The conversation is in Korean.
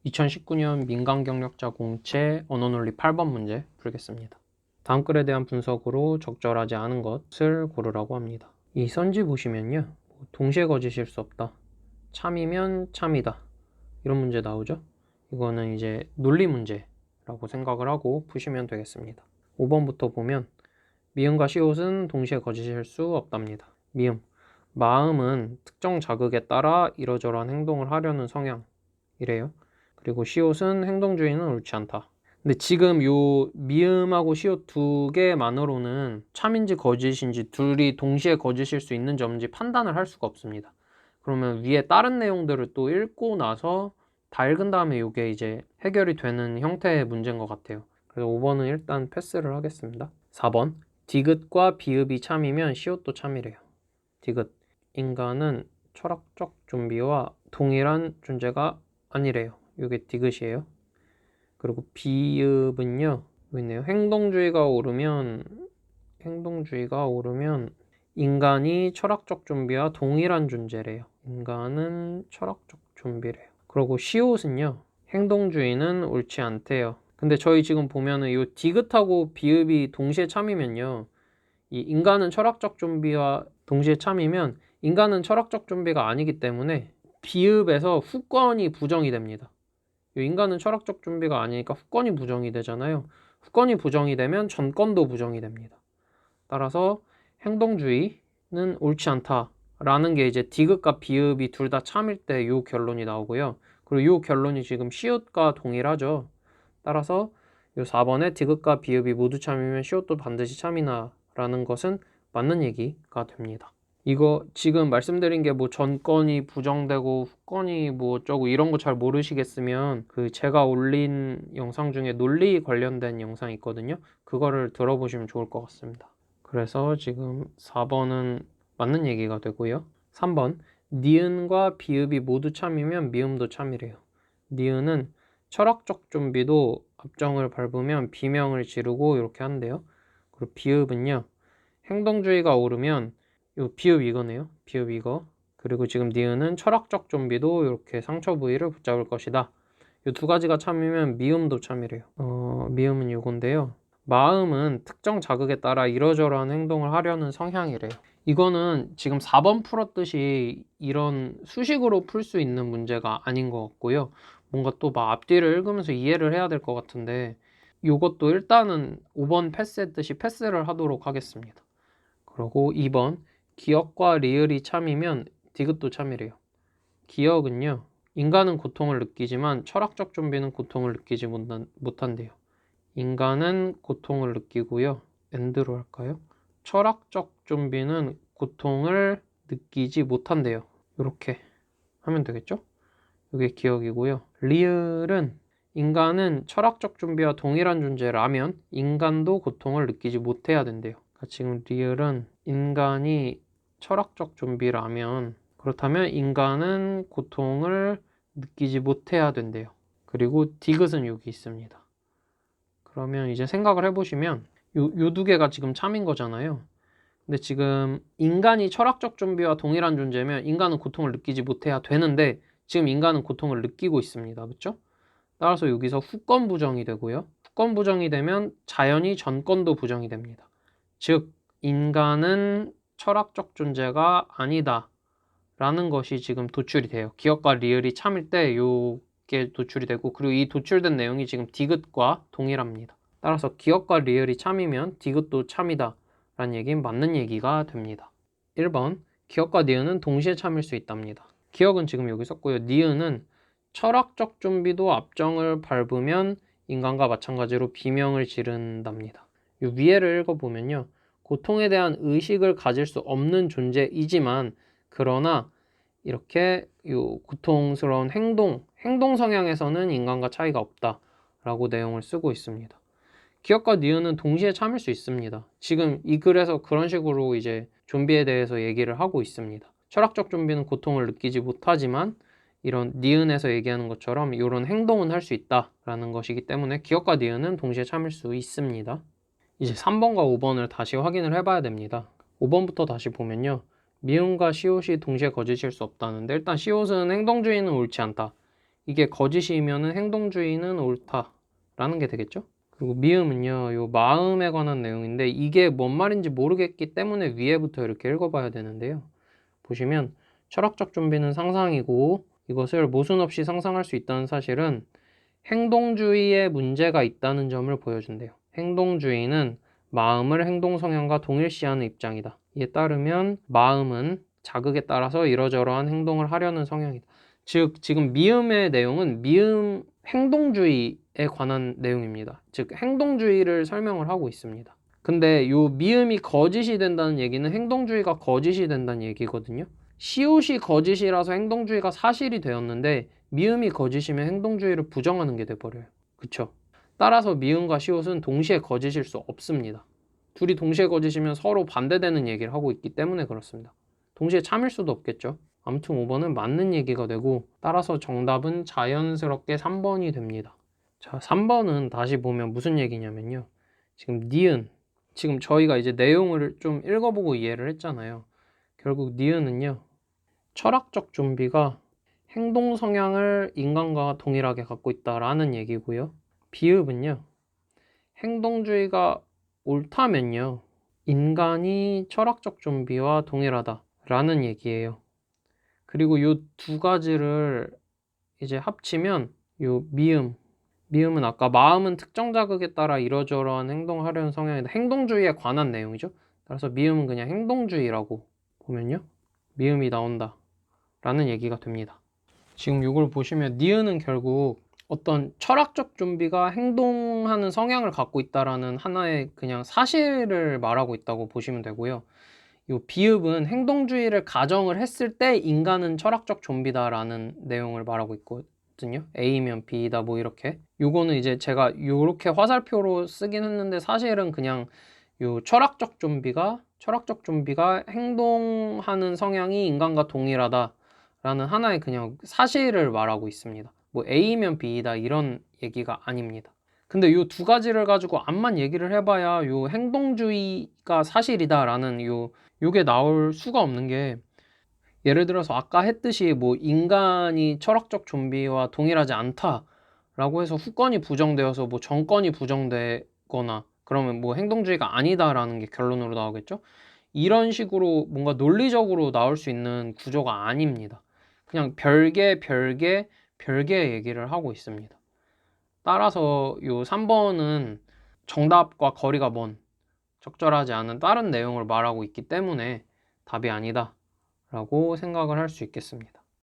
2019년 민간경력자 공채 언어논리 8번 문제 풀겠습니다. 다음 글에 대한 분석으로 적절하지 않은 것을 고르라고 합니다. 이 선지 보시면요. 동시에 거짓일 수 없다. 참이면 참이다. 이런 문제 나오죠? 이거는 이제 논리 문제라고 생각을 하고 푸시면 되겠습니다. 5번부터 보면 미음과 시옷은 동시에 거짓일 수 없답니다. 미음, 마음은 특정 자극에 따라 이러저러한 행동을 하려는 성향이래요. 그리고 시옷은 행동주의는 옳지 않다. 근데 지금 요 미음하고 시옷 두 개만으로는 참인지 거짓인지 둘이 동시에 거짓일 수 있는 점인지 판단을 할 수가 없습니다. 그러면 위에 다른 내용들을 또 읽고 나서 다 읽은 다음에 이게 이제 해결이 되는 형태의 문제인 것 같아요. 그래서 5번은 일단 패스를 하겠습니다. 4번, 디귿과 비읍이 참이면 시옷도 참이래요. 디귿, 인간은 철학적 좀비와 동일한 존재가 아니래요. 이게 디귿이에요. 그리고 비읍은요, 여기 있네요. 행동주의가 오르면 인간이 철학적 좀비와 동일한 존재래요. 인간은 철학적 좀비래요. 그리고 시옷은요, 행동주의는 옳지 않대요. 근데 저희 지금 보면은 이 디귿하고 비읍이 동시에 참이면요, 이 인간은 철학적 좀비와 동시에 참이면 인간은 철학적 좀비가 아니기 때문에 비읍에서 후권이 부정이 됩니다. 인간은 철학적 좀비가 아니니까 후권이 부정이 되잖아요. 후권이 부정이 되면 전권도 부정이 됩니다. 따라서 행동주의는 옳지 않다라는 게 이제 디귿과 비읍이 둘 다 참일 때 이 결론이 나오고요. 그리고 이 결론이 지금 시옷과 동일하죠. 따라서 이 4번에 디귿과 비읍이 모두 참이면 시옷도 반드시 참이나라는 것은 맞는 얘기가 됩니다. 이거 지금 말씀드린 게 뭐 전권이 부정되고 후권이 뭐 어쩌고 이런 거 잘 모르시겠으면 그 제가 올린 영상 중에 논리 관련된 영상이 있거든요. 그거를 들어보시면 좋을 것 같습니다. 그래서 지금 4번은 맞는 얘기가 되고요. 3번, 니은과 비읍이 모두 참이면 미음도 참이래요. 니은은 철학적 좀비도 앞정을 밟으면 비명을 지르고 이렇게 한대요. 그리고 비읍은요, 행동주의가 오르면 요 비읍 이거네요. 비읍 이거. 그리고 지금 니은은 철학적 좀비도 이렇게 상처 부위를 붙잡을 것이다. 이 두 가지가 참이면 미음도 참이래요. 미음은 요건데요. 마음은 특정 자극에 따라 이러저러한 행동을 하려는 성향이래요. 이거는 지금 4번 풀었듯이 이런 수식으로 풀 수 있는 문제가 아닌 것 같고요. 뭔가 또 막 앞뒤를 읽으면서 이해를 해야 될 것 같은데 이것도 일단은 5번 패스했듯이 패스를 하도록 하겠습니다. 그리고 2번, 기억과 리을이 참이면 디귿도 참이래요. 기억은요, 인간은 고통을 느끼지만 철학적 좀비는 고통을 느끼지 못한대요. 인간은 고통을 느끼고요. 엔드로 할까요? 철학적 좀비는 고통을 느끼지 못한대요. 이렇게 하면 되겠죠? 이게 기억이고요. 리을은 인간은 철학적 좀비와 동일한 존재라면 인간도 고통을 느끼지 못해야 된대요. 그러니까 지금 리을은 인간이 철학적 좀비라면 그렇다면 인간은 고통을 느끼지 못해야 된대요. 그리고 디귿은 여기 있습니다. 그러면 이제 생각을 해보시면 요 두 개가 지금 참인 거잖아요. 근데 지금 인간이 철학적 좀비와 동일한 존재면 인간은 고통을 느끼지 못해야 되는데 지금 인간은 고통을 느끼고 있습니다. 그렇죠? 따라서 여기서 후권 부정이 되고요. 후권 부정이 되면 자연히 전권도 부정이 됩니다. 즉 인간은 철학적 존재가 아니다 라는 것이 지금 도출이 돼요. 기억과 리을이 참일 때 요게 도출이 되고 그리고 이 도출된 내용이 지금 디귿과 동일합니다. 따라서 기억과 리을이 참이면 디귿도 참이다 라는 얘기는 맞는 얘기가 됩니다. 1번, 기억과 니은은 동시에 참일 수 있답니다. 기억은 지금 여기 썼고요. 니은은 철학적 좀비도 앞정을 밟으면 인간과 마찬가지로 비명을 지른답니다. 이 위에를 읽어보면요. 고통에 대한 의식을 가질 수 없는 존재이지만 그러나 이렇게 이 고통스러운 행동 성향에서는 인간과 차이가 없다라고 내용을 쓰고 있습니다. 기억과 니은은 동시에 참을 수 있습니다. 지금 이 글에서 그런 식으로 이제 좀비에 대해서 얘기를 하고 있습니다. 철학적 좀비는 고통을 느끼지 못하지만 이런 니은에서 얘기하는 것처럼 이런 행동은 할 수 있다라는 것이기 때문에 기억과 니은은 동시에 참을 수 있습니다. 이제 3번과 5번을 다시 확인을 해봐야 됩니다. 5번부터 다시 보면요. 미음과 시옷이 동시에 거짓일 수 없다는데 일단 시옷은 행동주의는 옳지 않다. 이게 거짓이면은 행동주의는 옳다라는 게 되겠죠. 그리고 미음은요, 요 마음에 관한 내용인데 이게 뭔 말인지 모르겠기 때문에 위에부터 이렇게 읽어봐야 되는데요. 보시면 철학적 좀비는 상상이고 이것을 모순 없이 상상할 수 있다는 사실은 행동주의에 문제가 있다는 점을 보여준대요. 행동주의는 마음을 행동 성향과 동일시하는 입장이다. 이에 따르면 마음은 자극에 따라서 이러저러한 행동을 하려는 성향이다. 즉, 지금 미음의 내용은 미음 행동주의에 관한 내용입니다. 즉, 행동주의를 설명을 하고 있습니다. 근데 요 미음이 거짓이 된다는 얘기는 행동주의가 거짓이 된다는 얘기거든요. 시옷이 거짓이라서 행동주의가 사실이 되었는데 미음이 거짓이면 행동주의를 부정하는 게 돼버려요. 그쵸? 따라서 미음과 시옷은 동시에 거짓일 수 없습니다. 둘이 동시에 거짓이면 서로 반대되는 얘기를 하고 있기 때문에 그렇습니다. 동시에 참일 수도 없겠죠. 아무튼 5번은 맞는 얘기가 되고 따라서 정답은 자연스럽게 3번이 됩니다. 자, 3번은 다시 보면 무슨 얘기냐면요. 지금 니은, 지금 저희가 이제 내용을 좀 읽어보고 이해를 했잖아요. 결국 니은은요. 철학적 좀비가 행동 성향을 인간과 동일하게 갖고 있다라는 얘기고요. 비읍은요. 행동주의가 옳다면요. 인간이 철학적 좀비와 동일하다라는 얘기예요. 그리고 이 두 가지를 이제 합치면 요 미음은 아까 마음은 특정 자극에 따라 이러저러한 행동을 하려는 성향이다. 행동주의에 관한 내용이죠. 따라서 미음은 그냥 행동주의라고 보면요. 미음이 나온다 라는 얘기가 됩니다. 지금 이걸 보시면 니은은 결국 어떤 철학적 좀비가 행동하는 성향을 갖고 있다라는 하나의 그냥 사실을 말하고 있다고 보시면 되고요. 이 비읍은 행동주의를 가정을 했을 때 인간은 철학적 좀비다라는 내용을 말하고 있거든요. A면 B다 뭐 이렇게. 요거는 이제 제가 이렇게 화살표로 쓰긴 했는데 사실은 그냥 요 철학적 좀비가 행동하는 성향이 인간과 동일하다라는 하나의 그냥 사실을 말하고 있습니다. 뭐 A면 B다 이런 얘기가 아닙니다. 근데 이 두 가지를 가지고 암만 얘기를 해봐야 요 행동주의가 사실이다라는 요게 나올 수가 없는 게 예를 들어서 아까 했듯이 뭐 인간이 철학적 좀비와 동일하지 않다라고 해서 후건이 부정되어서 뭐 정건이 부정되거나 그러면 뭐 행동주의가 아니다라는 게 결론으로 나오겠죠? 이런 식으로 뭔가 논리적으로 나올 수 있는 구조가 아닙니다. 그냥 별개 얘기를 하고 있습니다. 따라서 요 3번은 정답과 거리가 먼 적절하지 않은 다른 내용을 말하고 있기 때문에 답이 아니다 라고 생각을 할 수 있겠습니다.